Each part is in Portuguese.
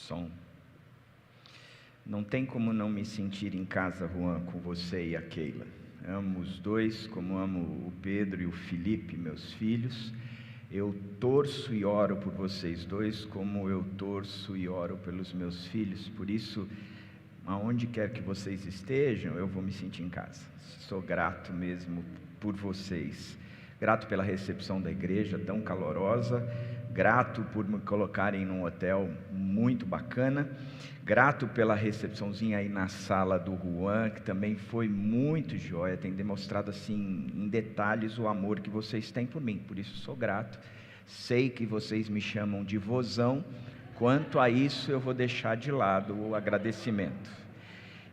Som. Não tem como não me sentir em casa, Juan, com você e a Keila. Amo os dois como amo o Pedro e o Felipe, meus filhos. Eu torço e oro por vocês dois como eu torço e oro pelos meus filhos. Por isso, aonde quer que vocês estejam, eu vou me sentir em casa. Sou grato mesmo por vocês. Grato pela recepção da igreja tão calorosa. Grato por me colocarem num hotel muito bacana. Grato pela recepçãozinha aí na sala do Juan, que também foi muito joia. Tem demonstrado assim em detalhes o amor que vocês têm por mim. Por isso sou grato. Sei que vocês me chamam de vozão. Quanto a isso eu vou deixar de lado o agradecimento.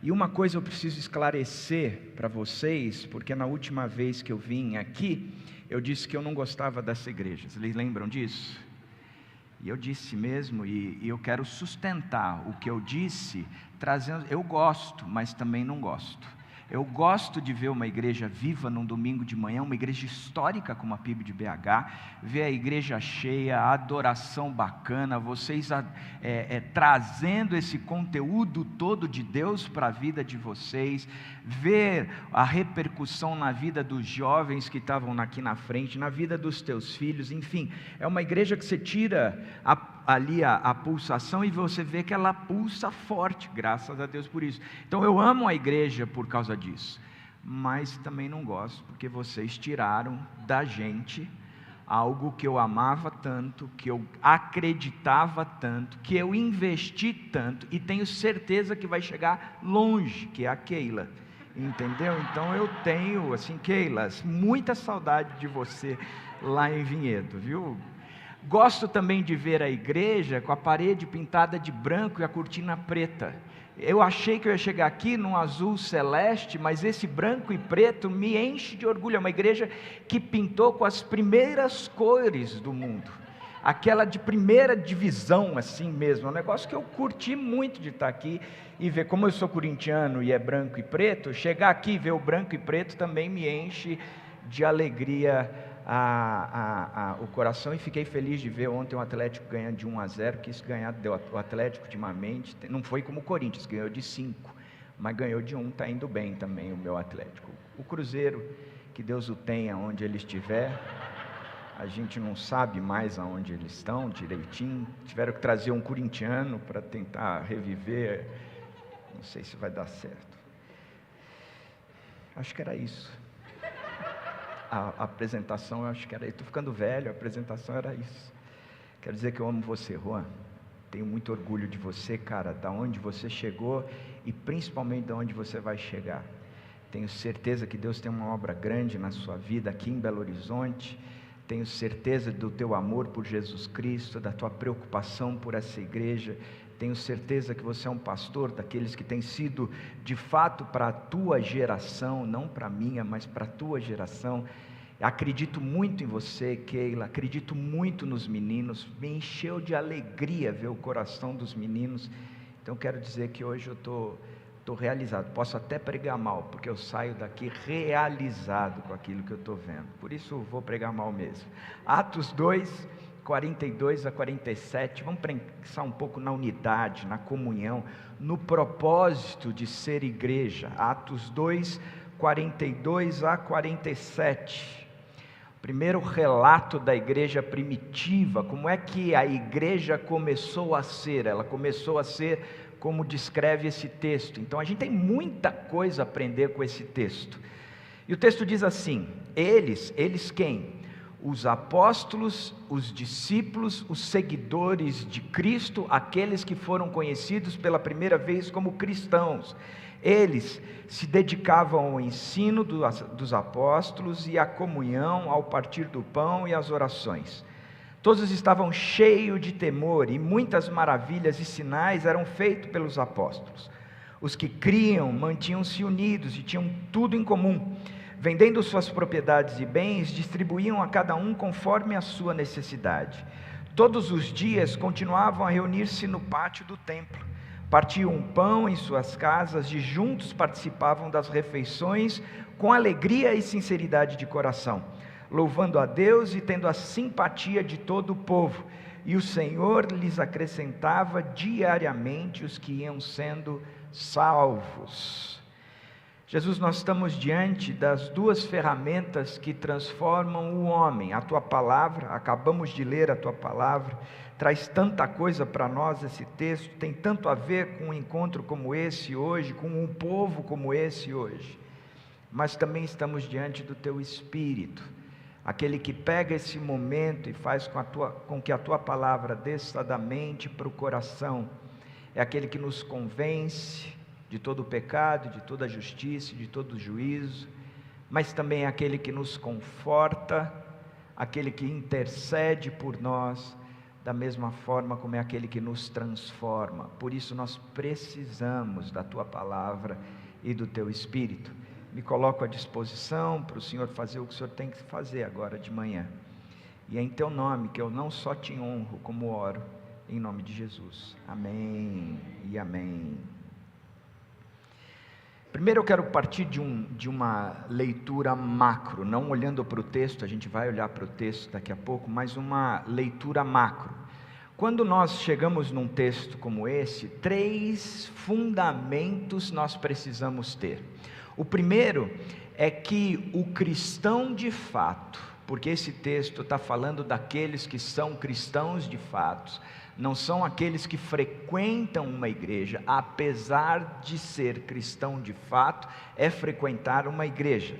E uma coisa eu preciso esclarecer para vocês, porque na última vez que eu vim aqui, eu disse que eu não gostava dessa igreja. Vocês lembram disso? E eu disse mesmo, e eu quero sustentar o que eu disse, trazendo, eu gosto, mas também não gosto. Eu gosto de ver uma igreja viva num domingo de manhã, uma igreja histórica como a PIB de BH, ver a igreja cheia, a adoração bacana, vocês trazendo esse conteúdo todo de Deus para a vida de vocês, ver a repercussão na vida dos jovens que estavam aqui na frente, na vida dos teus filhos, enfim, é uma igreja que você tira ali a pulsação e você vê que ela pulsa forte, graças a Deus por isso. Então eu amo a igreja por causa disso, mas também não gosto, porque vocês tiraram da gente algo que eu amava tanto, que eu acreditava tanto, que eu investi tanto, e tenho certeza que vai chegar longe, que é a Keila, entendeu? Então eu tenho, assim, Keila, muita saudade de você lá em Vinhedo, viu? Gosto também de ver a igreja com a parede pintada de branco e a cortina preta. Eu achei que eu ia chegar aqui num azul celeste, mas esse branco e preto me enche de orgulho. É uma igreja que pintou com as primeiras cores do mundo. Aquela de primeira divisão, assim mesmo. É um negócio que eu curti muito de estar aqui e ver. Como eu sou corintiano e é branco e preto, chegar aqui e ver o branco e preto também me enche de alegria o coração, e fiquei feliz de ver ontem o Atlético ganhando de 1-0, que isso deu o Atlético ultimamente, não foi como o Corinthians, ganhou de 5, mas ganhou de 1, está indo bem também o meu Atlético. O Cruzeiro, que Deus o tenha onde ele estiver, a gente não sabe mais aonde eles estão direitinho, tiveram que trazer um corintiano para tentar reviver, não sei se vai dar certo. Acho que era isso. A apresentação, eu acho que era isso. Estou ficando velho, a apresentação era isso. Quero dizer que eu amo você, Juan. Tenho muito orgulho de você, cara, da onde você chegou e principalmente da onde você vai chegar. Tenho certeza que Deus tem uma obra grande na sua vida aqui em Belo Horizonte. Tenho certeza do teu amor por Jesus Cristo, da tua preocupação por essa igreja. Tenho certeza que você é um pastor daqueles que tem sido de fato para a tua geração, não para a minha, mas para a tua geração. Acredito muito em você, Keila, acredito muito nos meninos, me encheu de alegria ver o coração dos meninos. Então quero dizer que hoje eu estou realizado, posso até pregar mal, porque eu saio daqui realizado com aquilo que eu estou vendo, por isso vou pregar mal mesmo. Atos 2, 42 a 47, vamos pensar um pouco na unidade, na comunhão, no propósito de ser igreja. Atos 2, 42 a 47, primeiro relato da igreja primitiva, como é que a igreja começou a ser, ela começou a ser como descreve esse texto. Então a gente tem muita coisa a aprender com esse texto, e o texto diz assim: eles quem? Os apóstolos, os discípulos, os seguidores de Cristo, aqueles que foram conhecidos pela primeira vez como cristãos. Eles se dedicavam ao ensino dos apóstolos e à comunhão, ao partir do pão e às orações. Todos estavam cheios de temor, e muitas maravilhas e sinais eram feitos pelos apóstolos. Os que criam mantinham-se unidos e tinham tudo em comum. Vendendo suas propriedades e bens, distribuíam a cada um conforme a sua necessidade. Todos os dias continuavam a reunir-se no pátio do templo. Partiam pão em suas casas e juntos participavam das refeições com alegria e sinceridade de coração, louvando a Deus e tendo a simpatia de todo o povo. e o Senhor lhes acrescentava diariamente os que iam sendo salvos. Jesus, nós estamos diante das duas ferramentas que transformam o homem. A tua palavra, acabamos de ler a tua palavra, traz tanta coisa para nós esse texto, tem tanto a ver com um encontro como esse hoje, com um povo como esse hoje. Mas também estamos diante do teu Espírito, aquele que pega esse momento e faz com que a tua palavra desça da mente para o coração, é aquele que nos convence de todo o pecado, de toda a justiça, de todo o juízo, mas também é aquele que nos conforta, aquele que intercede por nós, da mesma forma como é aquele que nos transforma. Por isso nós precisamos da tua palavra e do teu Espírito. Me coloco à disposição para o Senhor fazer o que o Senhor tem que fazer agora de manhã. E é em teu nome que eu não só te honro, como oro, em nome de Jesus. Amém e amém. Primeiro eu quero partir de uma leitura macro, não olhando para o texto, a gente vai olhar para o texto daqui a pouco, mas uma leitura macro. Quando nós chegamos num texto como esse, 3 fundamentos nós precisamos ter. O primeiro é que o cristão de fato, porque esse texto está falando daqueles que são cristãos de fato, não são aqueles que frequentam uma igreja, apesar de ser cristão de fato, é frequentar uma igreja.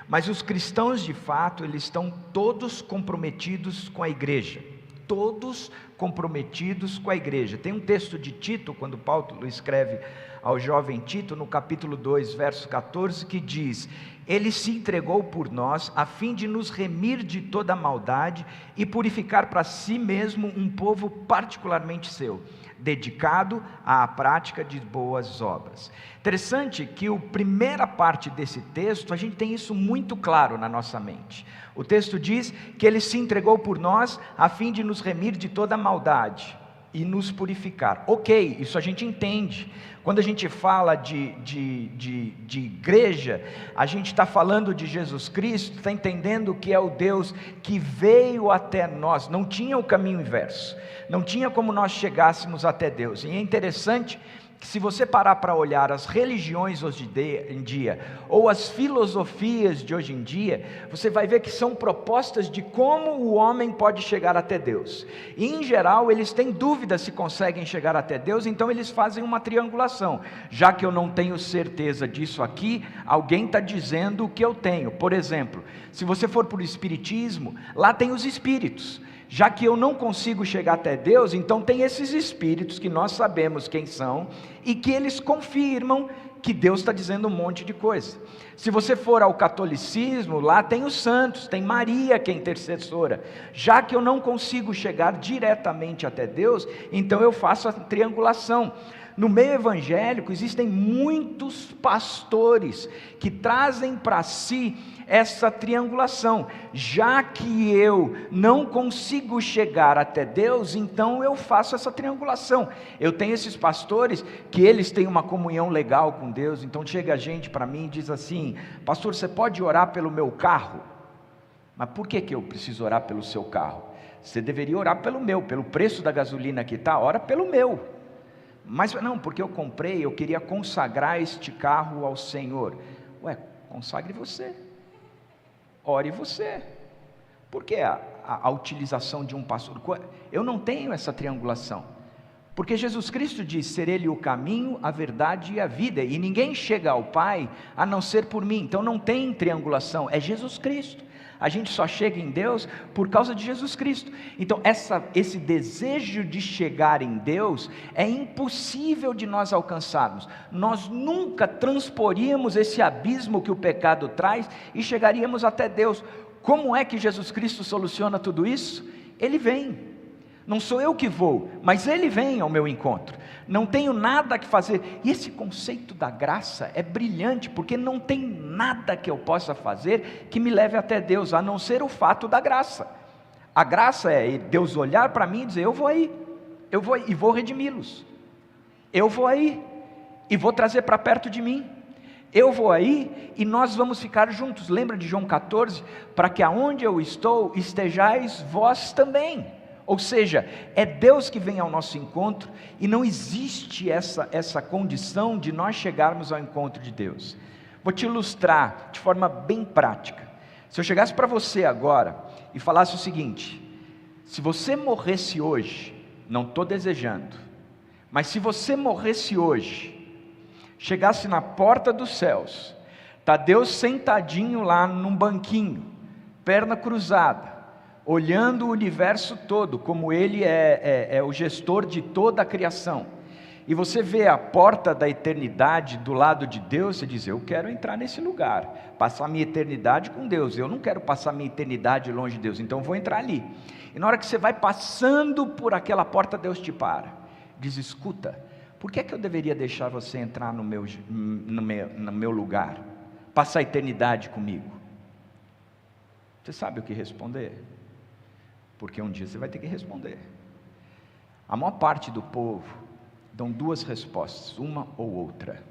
Mas os cristãos de fato, eles estão todos comprometidos com a igreja. Todos comprometidos com a igreja. Tem um texto de Tito, quando Paulo escreve ao jovem Tito, no capítulo 2, verso 14, que diz: Ele se entregou por nós, a fim de nos remir de toda maldade e purificar para si mesmo um povo particularmente seu, dedicado à prática de boas obras. Interessante que a primeira parte desse texto, a gente tem isso muito claro na nossa mente. O texto diz que Ele se entregou por nós, a fim de nos remir de toda maldade e nos purificar. Ok, isso a gente entende. Quando a gente fala de igreja, a gente está falando de Jesus Cristo, está entendendo que é o Deus que veio até nós. Não tinha o caminho inverso, não tinha como nós chegássemos até Deus. E é interessante que, se você parar para olhar as religiões hoje em dia, ou as filosofias de hoje em dia, você vai ver que são propostas de como o homem pode chegar até Deus. E em geral eles têm dúvidas se conseguem chegar até Deus, então eles fazem uma triangulação. Já que eu não tenho certeza disso aqui, alguém está dizendo o que eu tenho. Por exemplo, se você for para o Espiritismo, lá tem os espíritos. Já que eu não consigo chegar até Deus, então tem esses espíritos que nós sabemos quem são e que eles confirmam que Deus está dizendo um monte de coisa. Se você for ao catolicismo, lá tem os santos, tem Maria que é intercessora. Já que eu não consigo chegar diretamente até Deus, então eu faço a triangulação. No meio evangélico existem muitos pastores que trazem para si essa triangulação. Já que eu não consigo chegar até Deus, então eu faço essa triangulação. Eu tenho esses pastores que eles têm uma comunhão legal com Deus, então chega gente para mim e diz assim: pastor, você pode orar pelo meu carro? Mas por que eu preciso orar pelo seu carro? Você deveria orar pelo meu, pelo preço da gasolina que está, ora pelo meu. Mas não, porque eu comprei, eu queria consagrar este carro ao Senhor. Ué, consagre você, ore você. Por que a utilização de um pastor? Eu não tenho essa triangulação, porque Jesus Cristo diz ser Ele o caminho, a verdade e a vida, e ninguém chega ao Pai a não ser por mim. Então não tem triangulação, é Jesus Cristo. A gente só chega em Deus por causa de Jesus Cristo. Então esse desejo de chegar em Deus é impossível de nós alcançarmos. Nós nunca transporíamos esse abismo que o pecado traz e chegaríamos até Deus. Como é que Jesus Cristo soluciona tudo isso? Ele vem. Não sou eu que vou, mas Ele vem ao meu encontro. Não tenho nada que fazer. E esse conceito da graça é brilhante, porque não tem nada que eu possa fazer que me leve até Deus, a não ser o fato da graça. A graça é Deus olhar para mim e dizer: eu vou aí e vou redimi-los. Eu vou aí e vou trazer para perto de mim. Eu vou aí e nós vamos ficar juntos. Lembra de João 14? Para que aonde eu estou, estejais vós também. Ou seja, é Deus que vem ao nosso encontro, e não existe essa condição de nós chegarmos ao encontro de Deus. Vou te ilustrar de forma bem prática. Se eu chegasse para você agora e falasse o seguinte: se você morresse hoje, não estou desejando, mas se você morresse hoje, chegasse na porta dos céus, está Deus sentadinho lá num banquinho, perna cruzada, olhando o universo todo, como Ele é o gestor de toda a criação, e você vê a porta da eternidade do lado de Deus, você diz: eu quero entrar nesse lugar, passar minha eternidade com Deus, eu não quero passar minha eternidade longe de Deus, então eu vou entrar ali. E na hora que você vai passando por aquela porta, Deus te para, diz: escuta, por que é que eu deveria deixar você entrar no meu lugar, passar a eternidade comigo? Você sabe o que responder? Porque um dia você vai ter que responder. A maior parte do povo dão duas respostas, uma ou outra.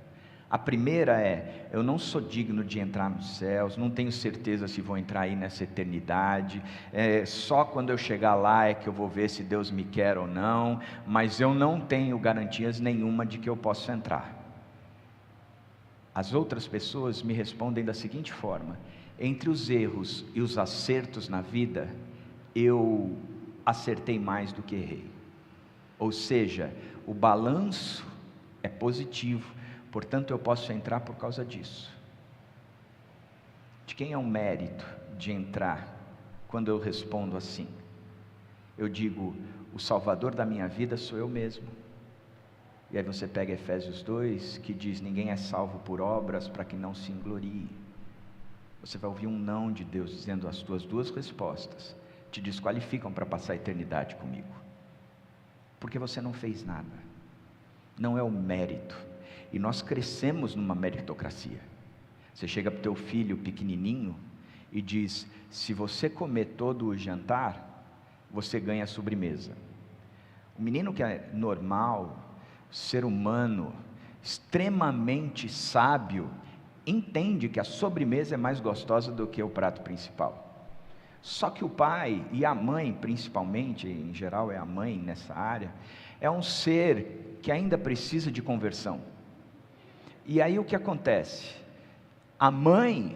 A primeira é: eu não sou digno de entrar nos céus, não tenho certeza se vou entrar aí nessa eternidade, só quando eu chegar lá é que eu vou ver se Deus me quer ou não, mas eu não tenho garantias nenhuma de que eu possa entrar. As outras pessoas me respondem da seguinte forma: entre os erros e os acertos na vida, eu acertei mais do que errei. Ou seja, o balanço é positivo, portanto eu posso entrar por causa disso. De quem é o mérito de entrar? Quando eu respondo assim, eu digo: o Salvador da minha vida sou eu mesmo. E aí você pega Efésios 2, que diz: ninguém é salvo por obras para que não se englorie. Você vai ouvir um não de Deus dizendo: as tuas duas respostas te desqualificam para passar a eternidade comigo, porque você não fez nada, não é o mérito. E nós crescemos numa meritocracia. Você chega para o teu filho pequenininho e diz: se você comer todo o jantar, você ganha a sobremesa. O menino que é normal, ser humano, extremamente sábio, entende que a sobremesa é mais gostosa do que o prato principal. Só que o pai e a mãe, principalmente, em geral é a mãe nessa área, é um ser que ainda precisa de conversão. E aí o que acontece? A mãe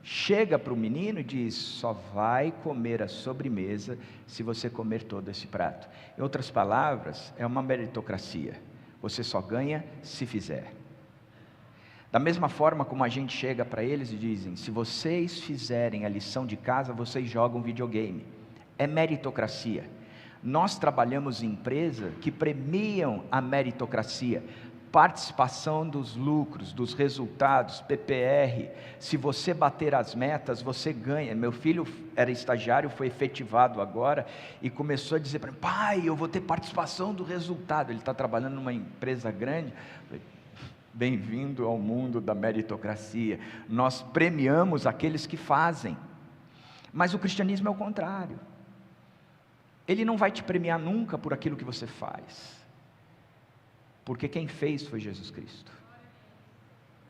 chega para o menino e diz: só vai comer a sobremesa se você comer todo esse prato. Em outras palavras, é uma meritocracia. Você só ganha se fizer. Da mesma forma como a gente chega para eles e dizem: se vocês fizerem a lição de casa, vocês jogam videogame. É meritocracia. Nós trabalhamos em empresas que premiam a meritocracia, participação dos lucros, dos resultados, PPR. Se você bater as metas, você ganha. Meu filho era estagiário, foi efetivado agora e começou a dizer para mim: pai, eu vou ter participação do resultado. Ele está trabalhando numa empresa grande. Bem-vindo ao mundo da meritocracia. Nós premiamos aqueles que fazem, mas o cristianismo é o contrário. Ele não vai te premiar nunca por aquilo que você faz, porque quem fez foi Jesus Cristo.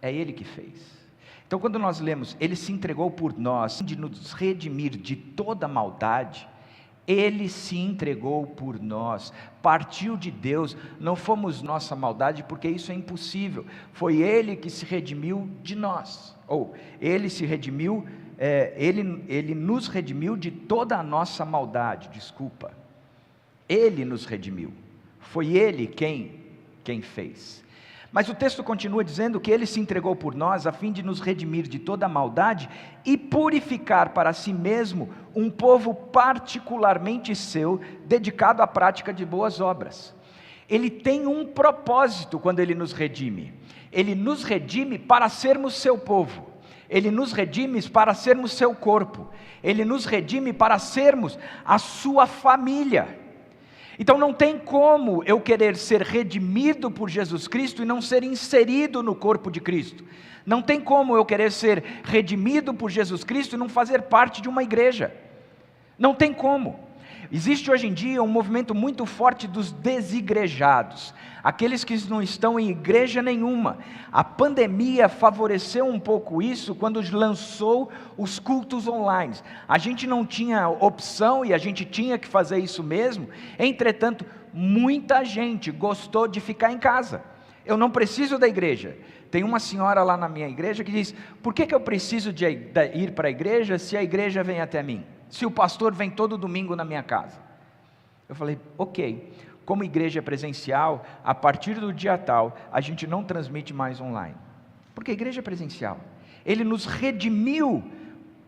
É Ele que fez. Então quando nós lemos: Ele se entregou por nós, de nos redimir de toda maldade, Ele se entregou por nós, partiu de Deus, não fomos nossa maldade, porque isso é impossível, foi Ele que se redimiu de nós, ou Ele se redimiu, Ele nos redimiu de toda a nossa maldade, Ele nos redimiu, foi Ele quem fez. Mas o texto continua dizendo que Ele se entregou por nós a fim de nos redimir de toda a maldade e purificar para si mesmo um povo particularmente seu, dedicado à prática de boas obras. Ele tem um propósito quando Ele nos redime. Ele nos redime para sermos seu povo. Ele nos redime para sermos seu corpo. Ele nos redime para sermos a sua família. Então não tem como eu querer ser redimido por Jesus Cristo e não ser inserido no corpo de Cristo. Não tem como eu querer ser redimido por Jesus Cristo e não fazer parte de uma igreja. Não tem como. Existe hoje em dia um movimento muito forte dos desigrejados, aqueles que não estão em igreja nenhuma. A pandemia favoreceu um pouco isso quando lançou os cultos online. A gente não tinha opção e a gente tinha que fazer isso mesmo. Entretanto, muita gente gostou de ficar em casa. Eu não preciso da igreja. Tem uma senhora lá na minha igreja que diz: por que eu preciso de ir para a igreja se a igreja vem até mim? Se o pastor vem todo domingo na minha casa? Eu falei: ok, como igreja presencial, a partir do dia tal, a gente não transmite mais online. Porque a igreja é presencial. Ele nos redimiu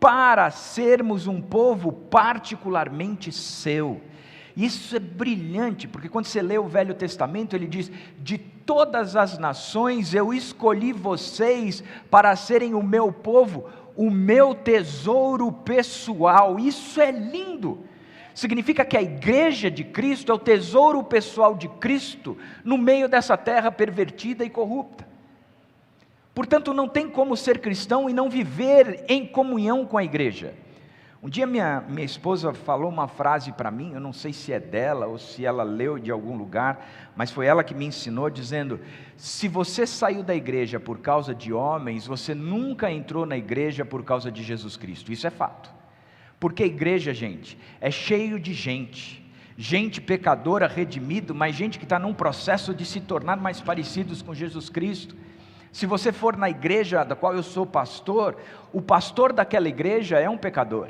para sermos um povo particularmente seu. Isso é brilhante, porque quando você lê o Velho Testamento, ele diz: de todas as nações eu escolhi vocês para serem o meu povo, o meu tesouro pessoal. Isso é lindo. Significa que a igreja de Cristo é o tesouro pessoal de Cristo no meio dessa terra pervertida e corrupta. Portanto, não tem como ser cristão e não viver em comunhão com a igreja. Um dia minha esposa falou uma frase para mim, eu não sei se é dela ou se ela leu de algum lugar, mas foi ela que me ensinou, dizendo: se você saiu da igreja por causa de homens, você nunca entrou na igreja por causa de Jesus Cristo. Isso é fato. Porque a igreja, gente, é cheio de gente pecadora, redimido, mas gente que está num processo de se tornar mais parecidos com Jesus Cristo. Se você for na igreja da qual eu sou pastor, o pastor daquela igreja é um pecador,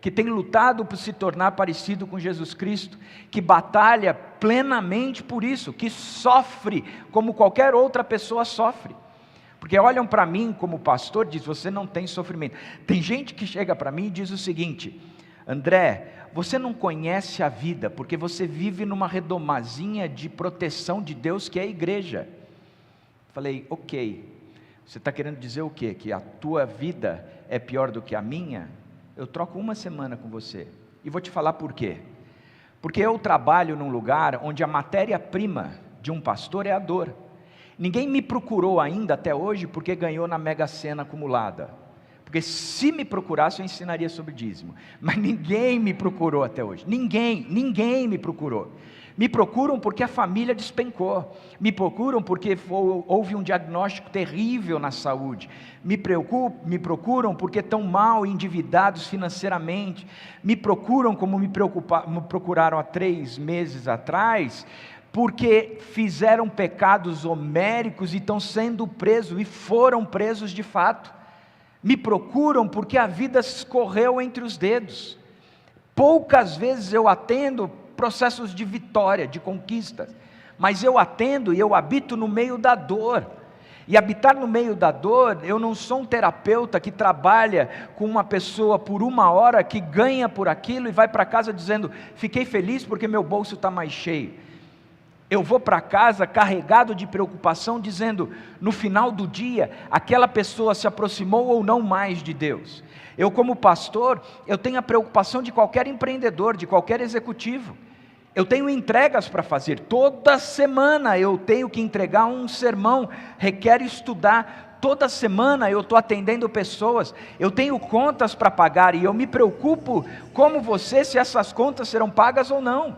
que tem lutado por se tornar parecido com Jesus Cristo, que batalha plenamente por isso, que sofre como qualquer outra pessoa sofre. Porque olham para mim como pastor e dizem: você não tem sofrimento. Tem gente que chega para mim e diz o seguinte: André, você não conhece a vida, porque você vive numa redomazinha de proteção de Deus que é a igreja. Falei: ok, você está querendo dizer o quê? Que a tua vida é pior do que a minha? Eu troco uma semana com você, e vou te falar por quê. Porque eu trabalho num lugar onde a matéria-prima de um pastor é a dor. Ninguém me procurou ainda até hoje porque ganhou na Mega Sena acumulada. Porque se me procurasse eu ensinaria sobre dízimo. Mas ninguém me procurou até hoje. Ninguém me procurou. Me procuram porque a família despencou. Me procuram porque houve um diagnóstico terrível na saúde. Me procuram porque estão mal endividados financeiramente. Me procuram como me procuraram há 3 meses atrás, porque fizeram pecados homéricos e estão sendo presos, e foram presos de fato. Me procuram porque a vida escorreu entre os dedos. Poucas vezes eu atendo processos de vitória, de conquistas, mas eu atendo e eu habito no meio da dor. E habitar no meio da dor, eu não sou um terapeuta que trabalha com uma pessoa por 1 hora, que ganha por aquilo e vai para casa dizendo: fiquei feliz porque meu bolso está mais cheio. Eu vou para casa carregado de preocupação, dizendo: no final do dia, aquela pessoa se aproximou ou não mais de Deus. Eu, como pastor, eu tenho a preocupação de qualquer empreendedor, de qualquer executivo. Eu tenho entregas para fazer. Toda semana eu tenho que entregar um sermão, requer estudar. Toda semana eu estou atendendo pessoas, eu tenho contas para pagar, e eu me preocupo, como você, se essas contas serão pagas ou não.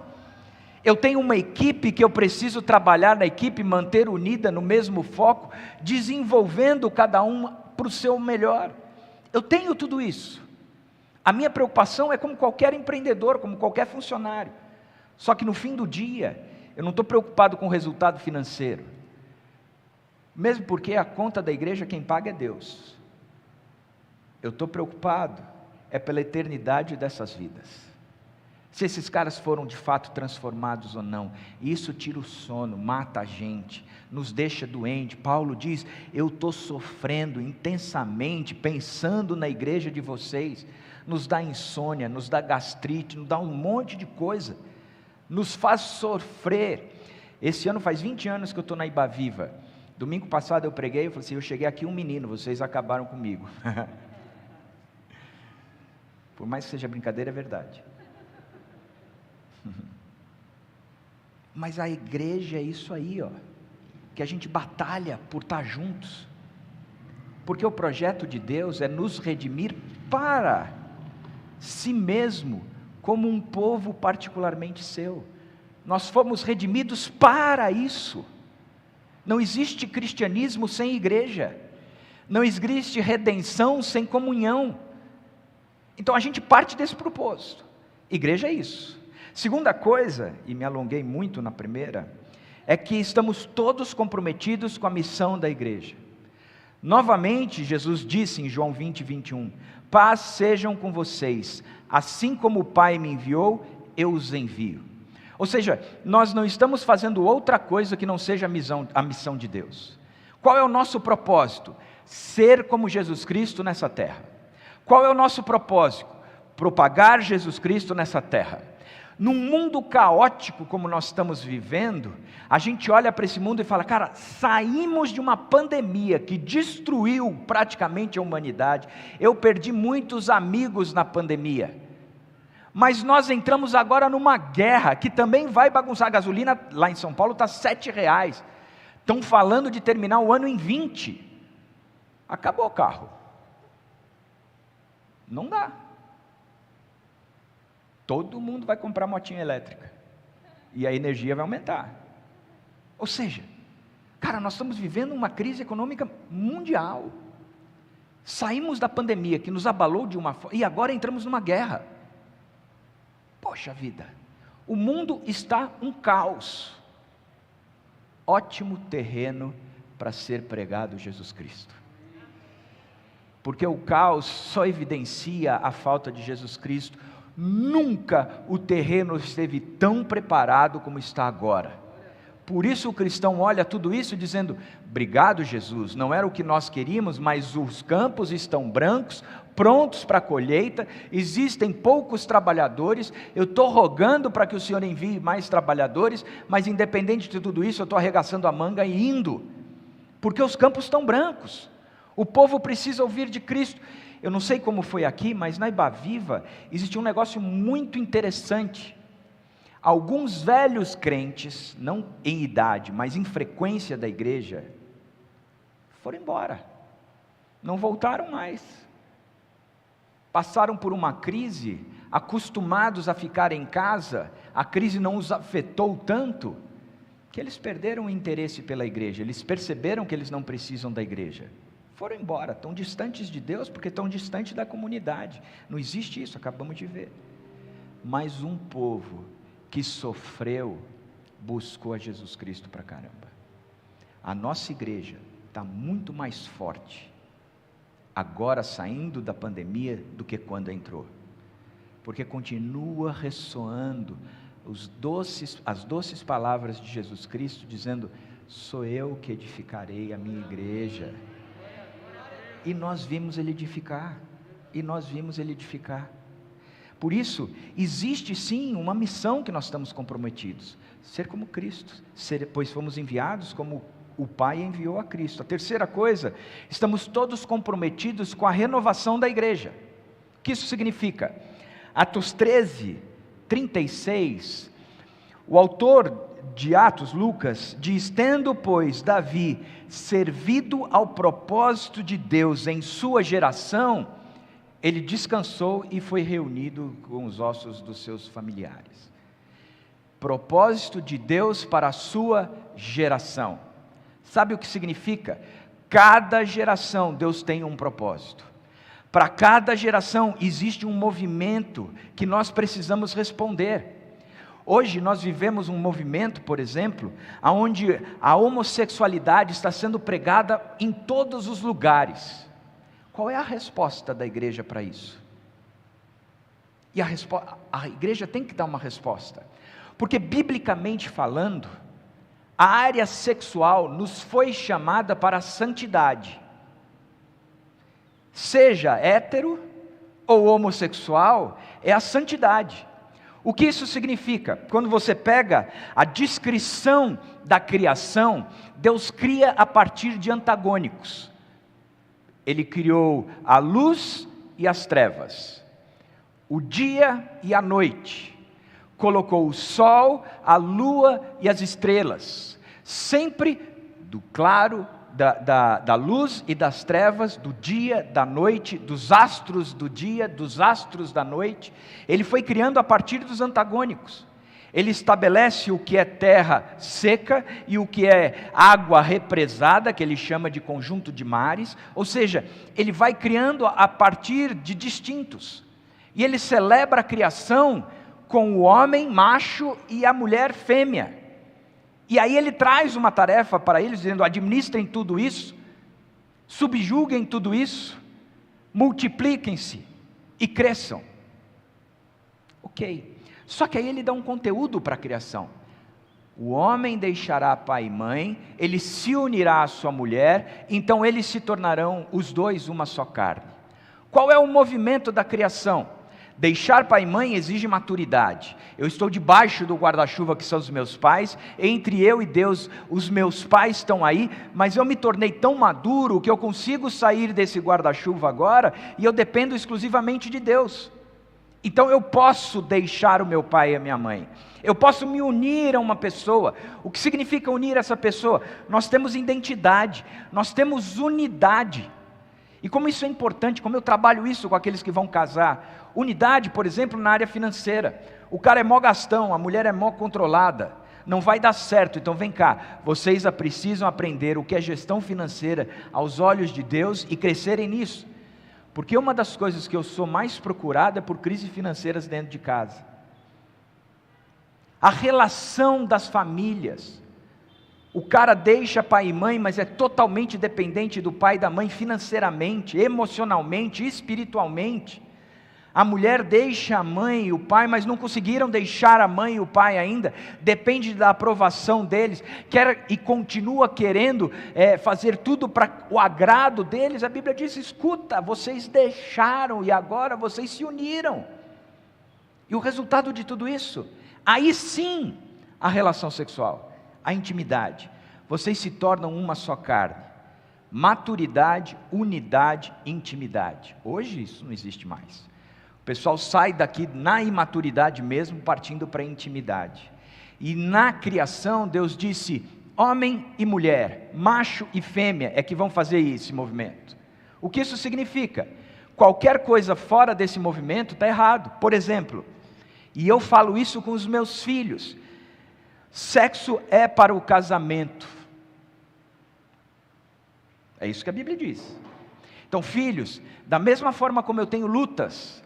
Eu tenho uma equipe que eu preciso trabalhar na equipe, manter unida no mesmo foco, desenvolvendo cada um para o seu melhor. Eu tenho tudo isso. A minha preocupação é como qualquer empreendedor, como qualquer funcionário. Só que no fim do dia, eu não estou preocupado com o resultado financeiro. Mesmo porque a conta da igreja quem paga é Deus. Eu estou preocupado pela eternidade dessas vidas. Se esses caras foram de fato transformados ou não. Isso tira o sono, mata a gente, nos deixa doente. Paulo diz: eu estou sofrendo intensamente, pensando na igreja de vocês. Nos dá insônia, nos dá gastrite, nos dá um monte de coisa. Nos faz sofrer. Esse ano faz 20 anos que eu estou na Ibaviva. Domingo passado eu preguei, eu falei assim: eu cheguei aqui um menino, vocês acabaram comigo. Por mais que seja brincadeira, é verdade. Mas a igreja é isso aí, que a gente batalha por estar juntos, porque o projeto de Deus é nos redimir para si mesmo, como um povo particularmente seu. Nós fomos redimidos para isso. Não existe cristianismo sem igreja. Não existe redenção sem comunhão. Então a gente parte desse propósito. Igreja é isso. Segunda coisa, e me alonguei muito na primeira, é que estamos todos comprometidos com a missão da igreja. Novamente, Jesus disse em João 20, 21, paz sejam com vocês, assim como o Pai me enviou, eu os envio. Ou seja, nós não estamos fazendo outra coisa que não seja a missão de Deus. Qual é o nosso propósito? Ser como Jesus Cristo nessa terra. Qual é o nosso propósito? Propagar Jesus Cristo nessa terra. Num mundo caótico como nós estamos vivendo, a gente olha para esse mundo e fala, cara, saímos de uma pandemia que destruiu praticamente a humanidade. Eu perdi muitos amigos na pandemia. Mas nós entramos agora numa guerra que também vai bagunçar. A gasolina lá em São Paulo está R$7. Estão falando de terminar o ano em 20. Acabou o carro. Não dá. Todo mundo vai comprar motinha elétrica. E a energia vai aumentar. Ou seja, cara, nós estamos vivendo uma crise econômica mundial. Saímos da pandemia que nos abalou de uma forma, e agora entramos numa guerra. Poxa vida, o mundo está um caos. Ótimo terreno para ser pregado Jesus Cristo. Porque o caos só evidencia a falta de Jesus Cristo. Nunca o terreno esteve tão preparado como está agora. Por isso o cristão olha tudo isso dizendo, obrigado Jesus, não era o que nós queríamos, mas os campos estão brancos, prontos para a colheita, existem poucos trabalhadores, eu estou rogando para que o Senhor envie mais trabalhadores, mas independente de tudo isso, eu estou arregaçando a manga e indo, porque os campos estão brancos, o povo precisa ouvir de Cristo. Eu não sei como foi aqui, mas na Ibaviva existe um negócio muito interessante. Alguns velhos crentes, não em idade, mas em frequência da igreja, foram embora, não voltaram mais. Passaram por uma crise, acostumados a ficar em casa, a crise não os afetou tanto, que eles perderam o interesse pela igreja, eles perceberam que eles não precisam da igreja. Foram embora, estão distantes de Deus, porque estão distantes da comunidade. Não existe isso, acabamos de ver. Mas um povo que sofreu, buscou a Jesus Cristo para caramba. A nossa igreja está muito mais forte, agora saindo da pandemia, do que quando entrou. Porque continua ressoando as doces palavras de Jesus Cristo, dizendo, sou eu que edificarei a minha igreja. E nós vimos Ele edificar, Por isso, existe sim uma missão que nós estamos comprometidos, ser como Cristo, pois fomos enviados como o Pai enviou a Cristo. A terceira coisa, estamos todos comprometidos com a renovação da igreja. O que isso significa? Atos 13, 36, o autor de Atos, Lucas, diz, tendo, pois, Davi servido ao propósito de Deus em sua geração, ele descansou e foi reunido com os ossos dos seus familiares. Propósito de Deus para a sua geração. Sabe o que significa? Cada geração Deus tem um propósito. Para cada geração existe um movimento que nós precisamos responder. Hoje nós vivemos um movimento, por exemplo, onde a homossexualidade está sendo pregada em todos os lugares. Qual é a resposta da igreja para isso? E a igreja tem que dar uma resposta, porque biblicamente falando, a área sexual nos foi chamada para a santidade. Seja hétero ou homossexual, é a santidade. O que isso significa? Quando você pega a descrição da criação, Deus cria a partir de antagônicos. Ele criou a luz e as trevas, o dia e a noite, colocou o sol, a lua e as estrelas, sempre do claro, da luz e das trevas, do dia, da noite, dos astros do dia, dos astros da noite. Ele foi criando a partir dos antagônicos. Ele estabelece o que é terra seca e o que é água represada, que ele chama de conjunto de mares. Ou seja, ele vai criando a partir de distintos. E ele celebra a criação com o homem macho e a mulher fêmea. E aí ele traz uma tarefa para eles, dizendo: administrem tudo isso, subjuguem tudo isso, multipliquem-se e cresçam. Ok. Só que aí ele dá um conteúdo para a criação. O homem deixará pai e mãe, ele se unirá à sua mulher, então eles se tornarão os dois uma só carne. Qual é o movimento da criação? Deixar pai e mãe exige maturidade. Eu estou debaixo do guarda-chuva que são os meus pais, entre eu e Deus, os meus pais estão aí, mas eu me tornei tão maduro que eu consigo sair desse guarda-chuva agora, e eu dependo exclusivamente de Deus. Então eu posso deixar o meu pai e a minha mãe, eu posso me unir a uma pessoa. O que significa unir essa pessoa? Nós temos identidade, nós temos unidade. E como isso é importante, como eu trabalho isso com aqueles que vão casar. Unidade, por exemplo, na área financeira. O cara é mó gastão, a mulher é mó controlada. Não vai dar certo, então vem cá. Vocês precisam aprender o que é gestão financeira aos olhos de Deus e crescerem nisso. Porque uma das coisas que eu sou mais procurado é por crises financeiras dentro de casa. A relação das famílias. O cara deixa pai e mãe, mas é totalmente dependente do pai e da mãe financeiramente, emocionalmente, espiritualmente. A mulher deixa a mãe e o pai, mas não conseguiram deixar a mãe e o pai ainda, depende da aprovação deles, quer e continua querendo fazer tudo para o agrado deles. A Bíblia diz: escuta, vocês deixaram e agora vocês se uniram. E o resultado de tudo isso? Aí sim, a relação sexual, a intimidade. Vocês se tornam uma só carne. Maturidade, unidade, intimidade. Hoje isso não existe mais. O pessoal sai daqui na imaturidade mesmo, partindo para a intimidade. E na criação Deus disse: homem e mulher, macho e fêmea é que vão fazer esse movimento. O que isso significa? Qualquer coisa fora desse movimento está errado. Por exemplo, e eu falo isso com os meus filhos: sexo é para o casamento. É isso que a Bíblia diz. Então, filhos, da mesma forma como eu tenho lutas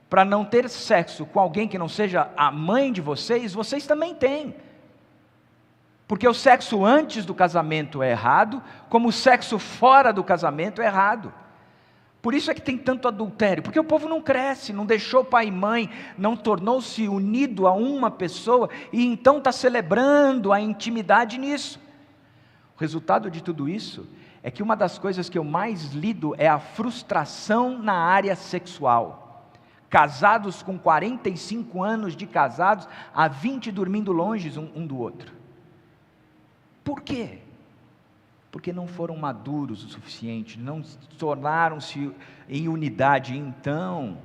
para não ter sexo com alguém que não seja a mãe de vocês, vocês também têm. Porque o sexo antes do casamento é errado, como o sexo fora do casamento é errado. Por isso é que tem tanto adultério, porque o povo não cresce, não deixou pai e mãe, não tornou-se unido a uma pessoa, e então está celebrando a intimidade nisso. O resultado de tudo isso é que uma das coisas que eu mais lido é a frustração na área sexual. Casados com 45 anos de casados, há 20 dormindo longe um do outro. Por quê? Porque não foram maduros o suficiente, não tornaram-se em unidade, então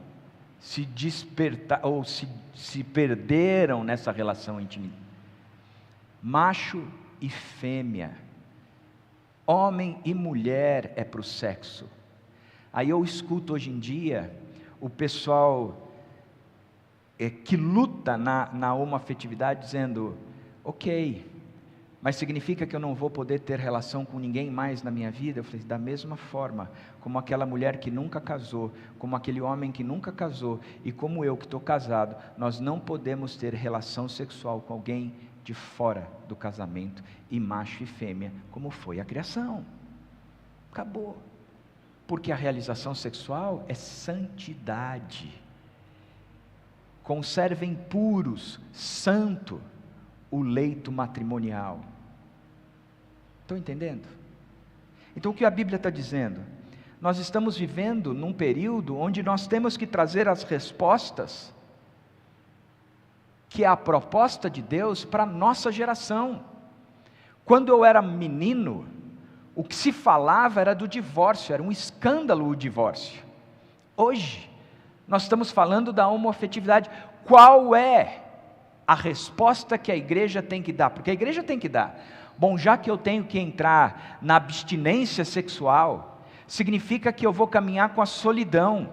se despertaram, ou se perderam nessa relação íntima. Macho e fêmea, homem e mulher é para o sexo. Aí eu escuto hoje em dia o pessoal que luta na homoafetividade dizendo: ok, mas significa que eu não vou poder ter relação com ninguém mais na minha vida? Eu falei: da mesma forma, como aquela mulher que nunca casou, como aquele homem que nunca casou, e como eu que estou casado, nós não podemos ter relação sexual com alguém de fora do casamento, e macho e fêmea, como foi a criação. Acabou. Porque a realização sexual é santidade. Conservem puros, santo, o leito matrimonial. Estão entendendo? Então o que a Bíblia está dizendo? Nós estamos vivendo num período onde nós temos que trazer as respostas, que é a proposta de Deus para a nossa geração. Quando eu era menino, o que se falava era do divórcio, era um escândalo o divórcio. Hoje, nós estamos falando da homoafetividade. Qual é a resposta que a igreja tem que dar? Porque a igreja tem que dar. Bom, já que eu tenho que entrar na abstinência sexual, significa que eu vou caminhar com a solidão.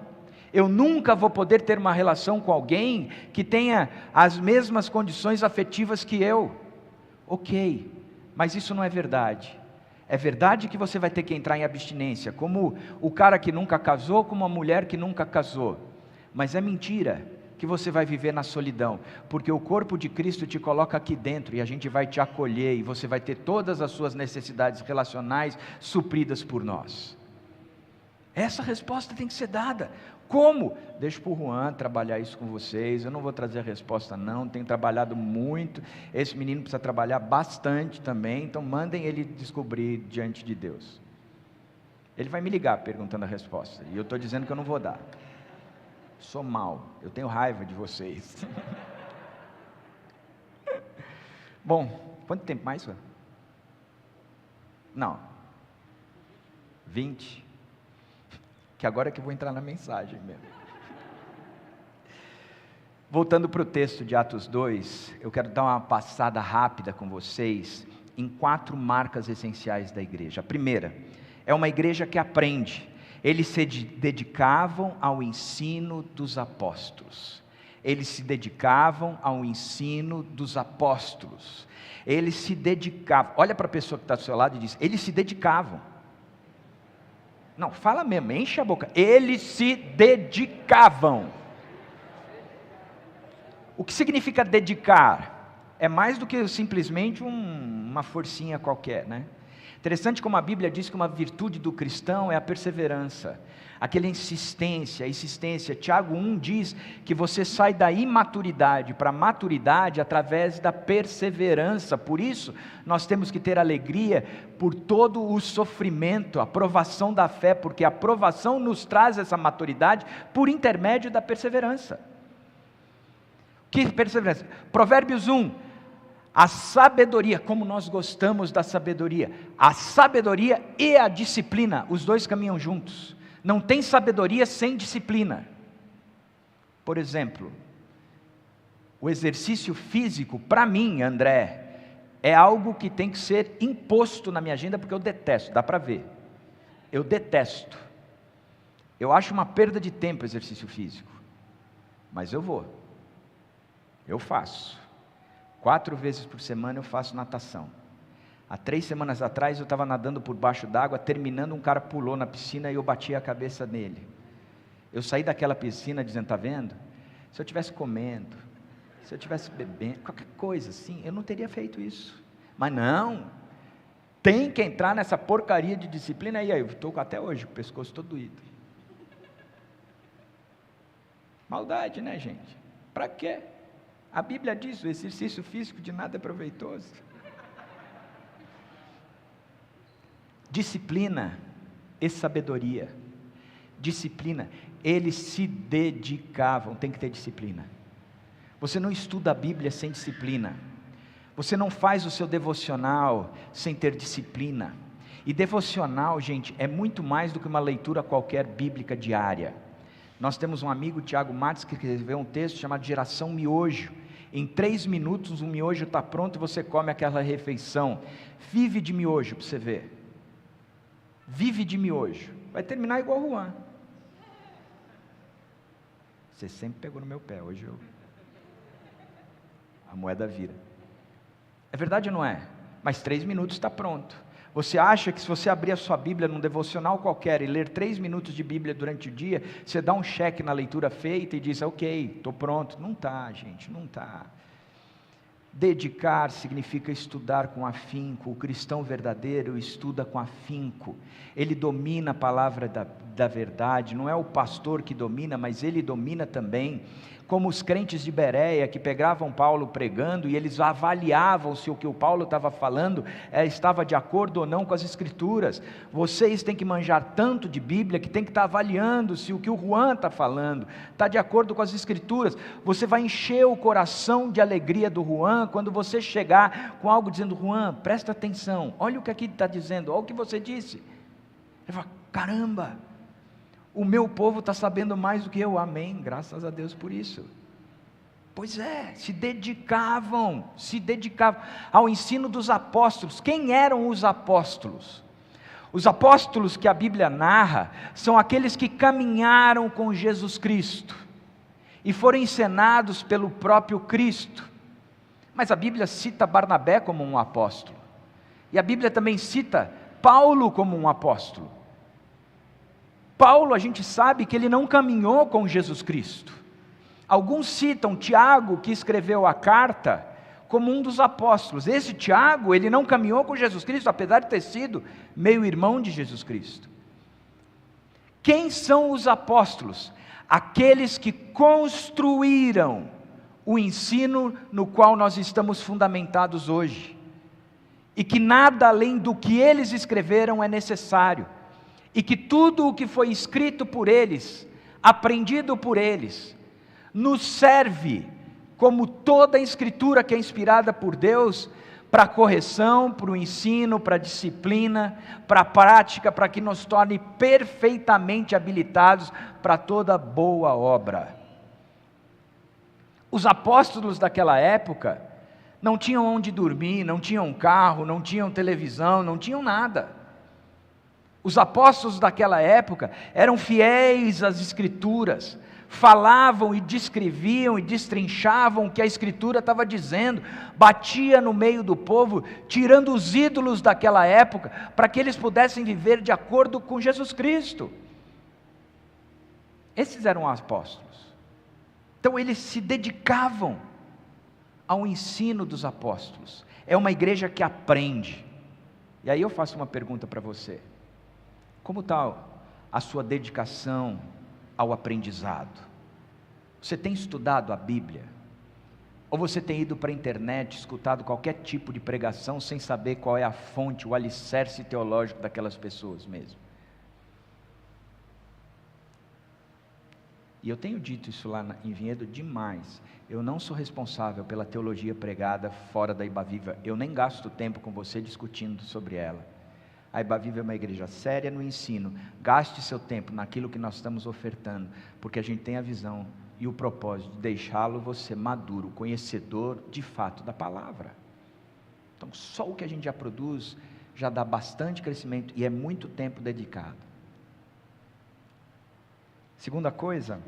Eu nunca vou poder ter uma relação com alguém que tenha as mesmas condições afetivas que eu. Ok, mas isso não é verdade. É verdade que você vai ter que entrar em abstinência, como o cara que nunca casou, como a mulher que nunca casou. Mas é mentira que você vai viver na solidão, porque o corpo de Cristo te coloca aqui dentro e a gente vai te acolher e você vai ter todas as suas necessidades relacionais supridas por nós. Essa resposta tem que ser dada. Como? Deixa para o Juan trabalhar isso com vocês, eu não vou trazer a resposta não, tenho trabalhado muito, esse menino precisa trabalhar bastante também, então mandem ele descobrir diante de Deus. Ele vai me ligar perguntando a resposta, e eu estou dizendo que eu não vou dar. Sou mau, eu tenho raiva de vocês. Bom, quanto tempo mais, Juan? Não. 20. Que agora é que eu vou entrar na mensagem mesmo. Voltando para o texto de Atos 2, eu quero dar uma passada rápida com vocês em 4 marcas essenciais da igreja. A primeira, é uma igreja que aprende. Eles se dedicavam ao ensino dos apóstolos. Eles se dedicavam ao ensino dos apóstolos. Eles se dedicavam. Olha para a pessoa que está do seu lado e diz: eles se dedicavam. Não, fala mesmo, enche a boca. Eles se dedicavam. O que significa dedicar? É mais do que simplesmente uma forcinha qualquer, né? Interessante como a Bíblia diz que uma virtude do cristão é a perseverança, aquela insistência. Tiago 1 diz que você sai da imaturidade para a maturidade através da perseverança. Por isso, nós temos que ter alegria por todo o sofrimento, a provação da fé, porque a provação nos traz essa maturidade por intermédio da perseverança. Que perseverança? Provérbios 1. A sabedoria, como nós gostamos da sabedoria, a sabedoria e a disciplina, os dois caminham juntos. Não tem sabedoria sem disciplina. Por exemplo, o exercício físico, para mim, André, é algo que tem que ser imposto na minha agenda, porque eu detesto, dá para ver. Eu detesto. Eu acho uma perda de tempo o exercício físico. Mas eu vou. Eu faço. 4 vezes por semana eu faço natação. Há 3 semanas atrás eu estava nadando por baixo d'água, terminando, um cara pulou na piscina e eu bati a cabeça nele. Eu saí daquela piscina dizendo: está vendo? Se eu estivesse comendo, se eu estivesse bebendo, qualquer coisa assim, eu não teria feito isso. Mas não, tem que entrar nessa porcaria de disciplina. E aí, eu estou até hoje com o pescoço todo doído. Maldade, né, gente? Para quê? A Bíblia diz: o exercício físico de nada é proveitoso. Disciplina e sabedoria. Disciplina. Eles se dedicavam, tem que ter disciplina. Você não estuda a Bíblia sem disciplina. Você não faz o seu devocional sem ter disciplina. E devocional, gente, é muito mais do que uma leitura qualquer bíblica diária. Nós temos um amigo, Tiago Matos, que escreveu um texto chamado Geração Miojo. Em 3 minutos o miojo está pronto e você come aquela refeição. Vive de miojo para você ver. Vive de miojo. Vai terminar igual o Juan. Você sempre pegou no meu pé, hoje a moeda vira. É verdade ou não é? Mas 3 minutos está pronto. Você acha que se você abrir a sua Bíblia num devocional qualquer e ler 3 minutos de Bíblia durante o dia, você dá um cheque na leitura feita e diz: ok, estou pronto? Não está, gente, não está. Dedicar significa estudar com afinco. O cristão verdadeiro estuda com afinco. Ele domina a palavra da verdade. Não é o pastor que domina, mas ele domina também. Como os crentes de Bereia, que pegavam Paulo pregando e eles avaliavam se o que o Paulo estava falando estava de acordo ou não com as Escrituras. Vocês têm que manjar tanto de Bíblia que tem que estar avaliando se o que o Juan está falando está de acordo com as Escrituras. Você vai encher o coração de alegria do Juan quando você chegar com algo dizendo: Juan, presta atenção, olha o que aqui está dizendo, olha o que você disse. Ele fala: caramba, o meu povo está sabendo mais do que eu. Amém, graças a Deus por isso. Pois é, se dedicavam ao ensino dos apóstolos. Quem eram os apóstolos? Os apóstolos que a Bíblia narra são aqueles que caminharam com Jesus Cristo e foram ensinados pelo próprio Cristo. Mas a Bíblia cita Barnabé como um apóstolo, e a Bíblia também cita Paulo como um apóstolo. Paulo, a gente sabe que ele não caminhou com Jesus Cristo. Alguns citam Tiago, que escreveu a carta, como um dos apóstolos. Esse Tiago, ele não caminhou com Jesus Cristo, apesar de ter sido meio-irmão de Jesus Cristo. Quem são os apóstolos? Aqueles que construíram o ensino no qual nós estamos fundamentados hoje, e que nada além do que eles escreveram é necessário, e que tudo o que foi escrito por eles, aprendido por eles, nos serve, como toda a escritura que é inspirada por Deus, para a correção, para o ensino, para a disciplina, para a prática, para que nos torne perfeitamente habilitados para toda boa obra. Os apóstolos daquela época não tinham onde dormir, não tinham carro, não tinham televisão, não tinham nada. Os apóstolos daquela época eram fiéis às Escrituras, falavam e descreviam e destrinchavam o que a Escritura estava dizendo, batia no meio do povo, tirando os ídolos daquela época, para que eles pudessem viver de acordo com Jesus Cristo. Esses eram os apóstolos. Então eles se dedicavam ao ensino dos apóstolos. É uma igreja que aprende. E aí eu faço uma pergunta para você: como está a sua dedicação ao aprendizado? Você tem estudado a Bíblia? Ou você tem ido para a internet, escutado qualquer tipo de pregação, sem saber qual é a fonte, o alicerce teológico daquelas pessoas mesmo? E eu tenho dito isso lá em Vinhedo demais. Eu não sou responsável pela teologia pregada fora da Ibaviva. Eu nem gasto tempo com você discutindo sobre ela. A Ibaviva é uma igreja séria no ensino. Gaste seu tempo naquilo que nós estamos ofertando, porque a gente tem a visão e o propósito de deixá-lo você maduro, conhecedor de fato da palavra. Então só o que a gente já produz já dá bastante crescimento e é muito tempo dedicado. Segunda coisa,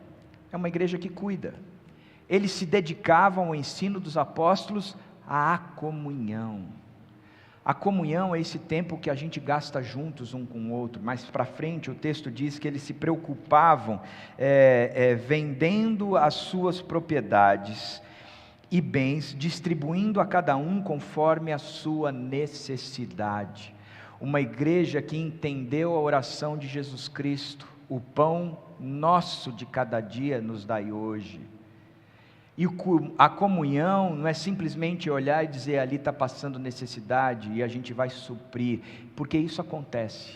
é uma igreja que cuida. Eles se dedicavam ao ensino dos apóstolos, à comunhão. A comunhão é esse tempo que a gente gasta juntos um com o outro. Mais para frente o texto diz que eles se preocupavam vendendo as suas propriedades e bens, distribuindo a cada um conforme a sua necessidade. Uma igreja que entendeu a oração de Jesus Cristo: o pão nosso de cada dia nos dai hoje. E a comunhão não é simplesmente olhar e dizer ali está passando necessidade e a gente vai suprir, porque isso acontece.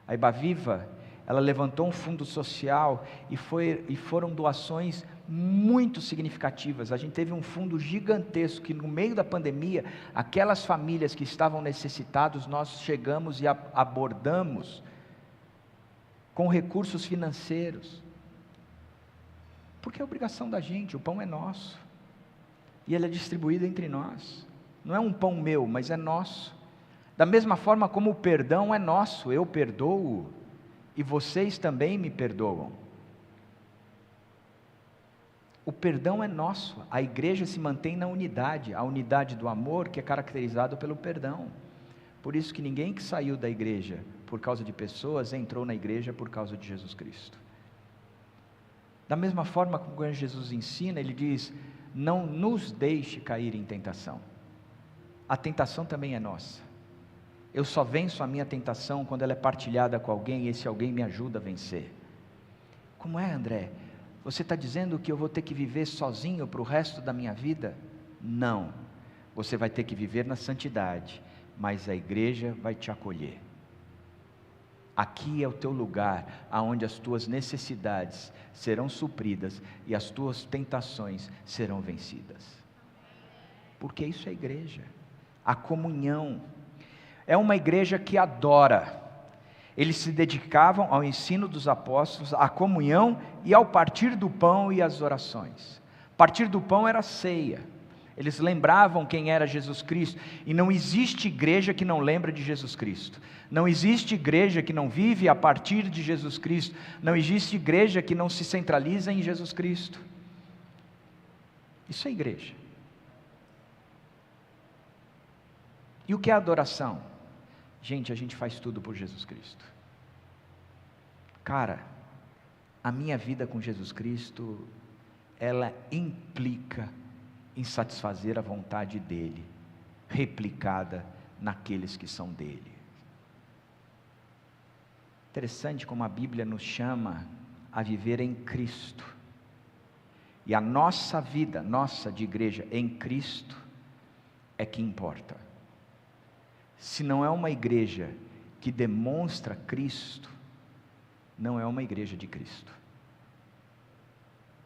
A Ibaviva, ela levantou um fundo social e foram doações muito significativas. A gente teve um fundo gigantesco que no meio da pandemia, aquelas famílias que estavam necessitadas, nós chegamos e abordamos com recursos financeiros. Porque é obrigação da gente, o pão é nosso, e ele é distribuído entre nós. Não é um pão meu, mas é nosso. Da mesma forma como o perdão é nosso, eu perdoo, e vocês também me perdoam. O perdão é nosso, a igreja se mantém na unidade, a unidade do amor que é caracterizado pelo perdão. Por isso que ninguém que saiu da igreja por causa de pessoas, entrou na igreja por causa de Jesus Cristo. Da mesma forma como quando Jesus ensina, ele diz: não nos deixe cair em tentação. A tentação também é nossa. Eu só venço a minha tentação quando ela é partilhada com alguém, e esse alguém me ajuda a vencer. Como é, André? Você está dizendo que eu vou ter que viver sozinho para o resto da minha vida? Não. Você vai ter que viver na santidade, mas a igreja vai te acolher. Aqui é o teu lugar, aonde as tuas necessidades serão supridas e as tuas tentações serão vencidas. Porque isso é igreja. A comunhão é uma igreja que adora. Eles se dedicavam ao ensino dos apóstolos, à comunhão e ao partir do pão e às orações. Partir do pão era ceia. Eles lembravam quem era Jesus Cristo. E não existe igreja que não lembra de Jesus Cristo. Não existe igreja que não vive a partir de Jesus Cristo. Não existe igreja que não se centraliza em Jesus Cristo. Isso é igreja. E o que é adoração? Gente, a gente faz tudo por Jesus Cristo. Cara, a minha vida com Jesus Cristo, ela implica em satisfazer a vontade dEle, replicada naqueles que são dEle. Interessante como a Bíblia nos chama a viver em Cristo. E a nossa vida, nossa de igreja em Cristo, é que importa. Se não é uma igreja que demonstra Cristo, não é uma igreja de Cristo.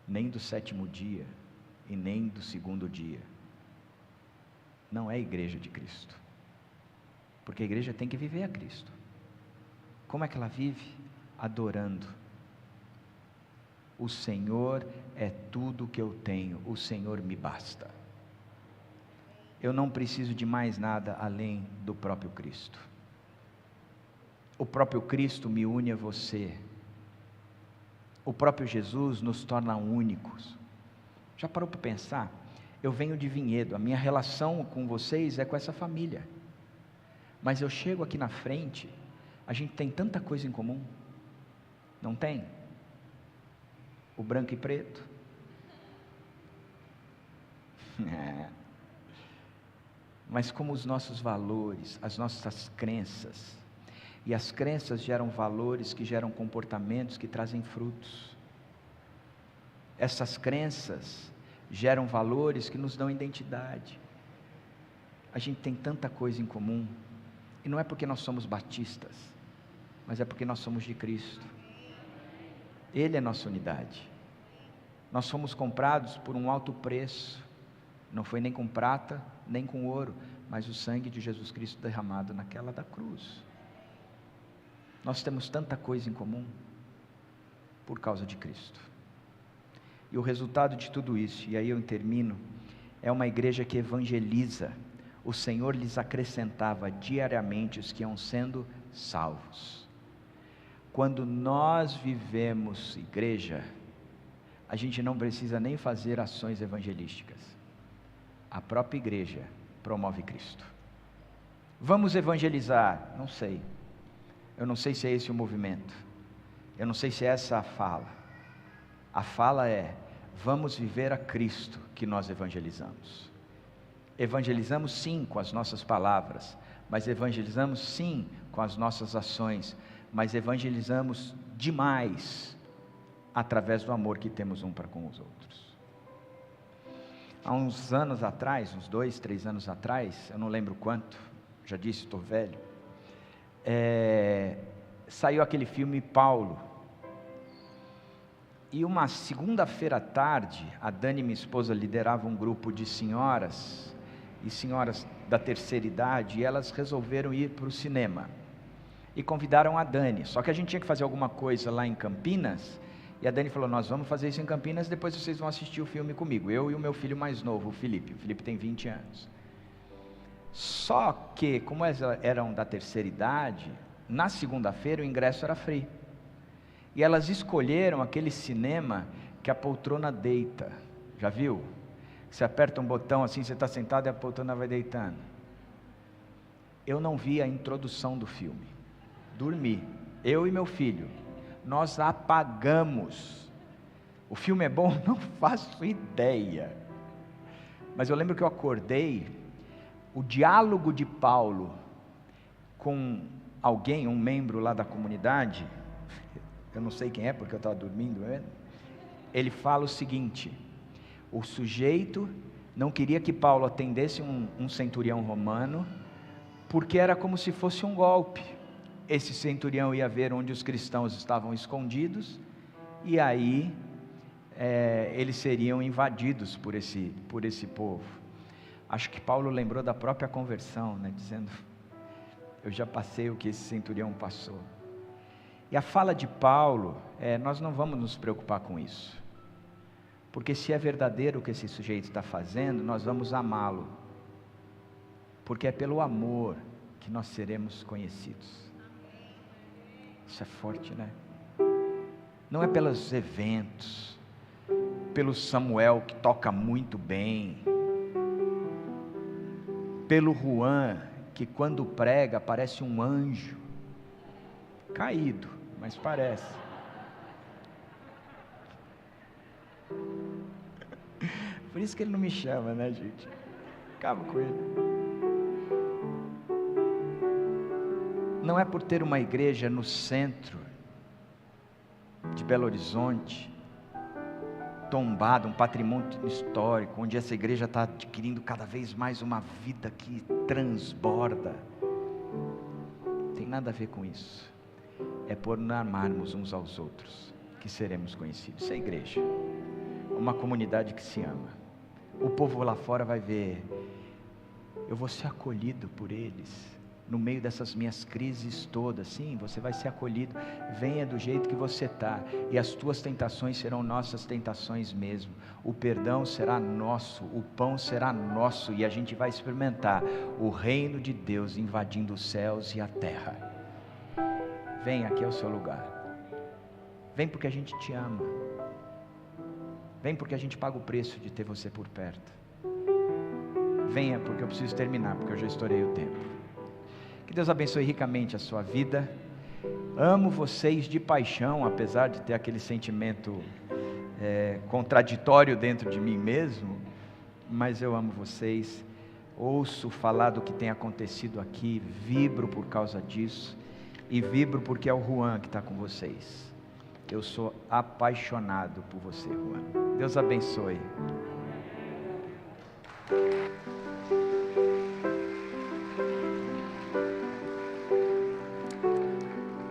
Nem do sétimo dia e nem do segundo dia. Não é igreja de Cristo. Porque a igreja tem que viver a Cristo. Como é que ela vive? Adorando. O Senhor é tudo que eu tenho, o Senhor me basta. Eu não preciso de mais nada além do próprio Cristo. O próprio Cristo me une a você. O próprio Jesus nos torna únicos. Já parou para pensar? Eu venho de Vinhedo, a minha relação com vocês é com essa família. Mas eu chego aqui na frente, a gente tem tanta coisa em comum. Não tem? O branco e preto. Mas como os nossos valores, as nossas crenças, e as crenças geram valores que geram comportamentos que trazem frutos. Essas crenças geram valores que nos dão identidade. A gente tem tanta coisa em comum, e não é porque nós somos batistas, mas é porque nós somos de Cristo. Ele é nossa unidade. Nós fomos comprados por um alto preço, não foi nem com prata, nem com ouro, mas o sangue de Jesus Cristo derramado naquela da cruz. Nós temos tanta coisa em comum, por causa de Cristo. E o resultado de tudo isso, e aí eu termino, é uma igreja que evangeliza. O Senhor lhes acrescentava diariamente os que iam sendo salvos. Quando nós vivemos igreja, a gente não precisa nem fazer ações evangelísticas. A própria igreja promove Cristo. Vamos evangelizar? Não sei. Eu não sei se é esse o movimento. Eu não sei se é essa a fala. A fala é: vamos viver a Cristo que nós evangelizamos. Evangelizamos sim com as nossas palavras, mas evangelizamos sim com as nossas ações, mas evangelizamos demais através do amor que temos um para com os outros. Há uns anos atrás, uns 2, 3 anos atrás, eu não lembro quanto, já disse, estou velho, saiu aquele filme Paulo. E uma segunda-feira à tarde, a Dani, minha esposa, liderava um grupo de senhoras, e senhoras da terceira idade, e elas resolveram ir para o cinema, e convidaram a Dani, só que a gente tinha que fazer alguma coisa lá em Campinas, e a Dani falou: nós vamos fazer isso em Campinas, depois vocês vão assistir o filme comigo, eu e o meu filho mais novo, o Felipe tem 20 anos, só que, como elas eram da terceira idade, na segunda-feira o ingresso era free, e elas escolheram aquele cinema que a poltrona deita, já viu? Você aperta um botão assim, você está sentado e a poltrona vai deitando. Eu não vi a introdução do filme, dormi, eu e meu filho, nós apagamos. O filme é bom? Não faço ideia, mas eu lembro que eu acordei, o diálogo de Paulo com alguém, um membro lá da comunidade, eu não sei quem é porque eu estava dormindo, ele fala o seguinte: o sujeito não queria que Paulo atendesse um centurião romano, porque era como se fosse um golpe. Esse centurião ia ver onde os cristãos estavam escondidos, e aí eles seriam invadidos por esse povo. Acho que Paulo lembrou da própria conversão, dizendo: eu já passei o que esse centurião passou. E a fala de Paulo, nós não vamos nos preocupar com isso, Porque se é verdadeiro o que esse sujeito está fazendo, nós vamos amá-lo. Porque é pelo amor que nós seremos conhecidos. Isso é forte, né? Não é pelos eventos, pelo Samuel que toca muito bem, pelo Juan que quando prega parece um anjo, caído, mas parece. Por isso que ele não me chama, né, gente? Acabo com ele. Não é por ter uma igreja no centro de Belo Horizonte, tombada, um patrimônio histórico, onde essa igreja está adquirindo cada vez mais uma vida que transborda. Não tem nada a ver com isso. É por amarmos uns aos outros que seremos conhecidos. Isso é igreja, uma comunidade que se ama. O povo lá fora vai ver, eu vou ser acolhido por eles. No meio dessas minhas crises todas, sim, você vai ser acolhido. Venha do jeito que você está, e as tuas tentações serão nossas tentações mesmo. O perdão será nosso, o pão será nosso, e a gente vai experimentar o reino de Deus invadindo os céus e a terra. Vem, aqui é o seu lugar. Vem porque a gente te ama. Vem porque a gente paga o preço de ter você por perto. Venha porque eu preciso terminar, porque eu já estourei o tempo. Que Deus abençoe ricamente a sua vida. Amo vocês de paixão, apesar de ter aquele sentimento contraditório dentro de mim mesmo, mas eu amo vocês. Ouço falar do que tem acontecido aqui, vibro por causa disso, e vibro porque é o Juan que está com vocês. Eu sou apaixonado por você, Juan. Deus abençoe.